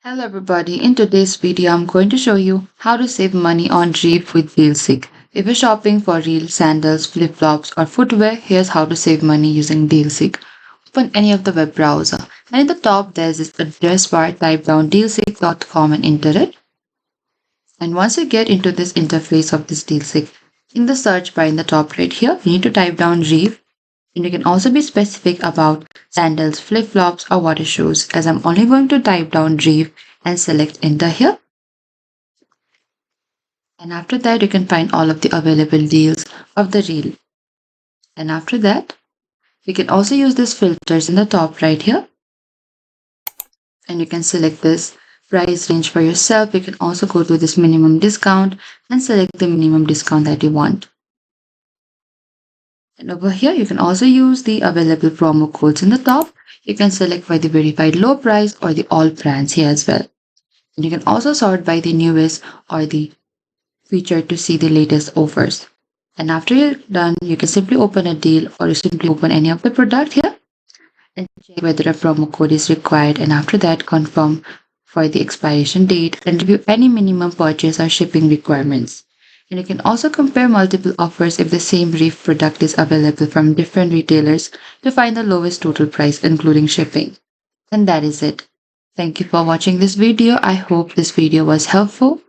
Hello everybody, in today's video I'm going to show you how to save money on REEF with DealSeek. If you're shopping for real sandals, flip-flops or footwear, here's how to save money using DealSeek. Open any of the web browser and in the top there's this address bar, type down dealseek.com and enter it. And once you get into this interface of this DealSeek, in the search bar in the top right here, you need to type down REEF. And you can also be specific about sandals, flip-flops or water shoes, as I'm only going to type down REEF and select enter here. And after that, you can find all of the available deals of the reel. And after that, you can also use these filters in the top right here. And you can select this price range for yourself. You can also go to this minimum discount and select the minimum discount that you want. And over here, you can also use the available promo codes in the top. You can select for the verified low price or the all brands here as well. And you can also sort by the newest or the feature to see the latest offers. And after you're done, you can simply open a deal or you simply open any of the product here and check whether a promo code is required. And after that, confirm for the expiration date and review any minimum purchase or shipping requirements. And you can also compare multiple offers if the same REEF product is available from different retailers to find the lowest total price, including shipping. And that is it. Thank you for watching this video. I hope this video was helpful.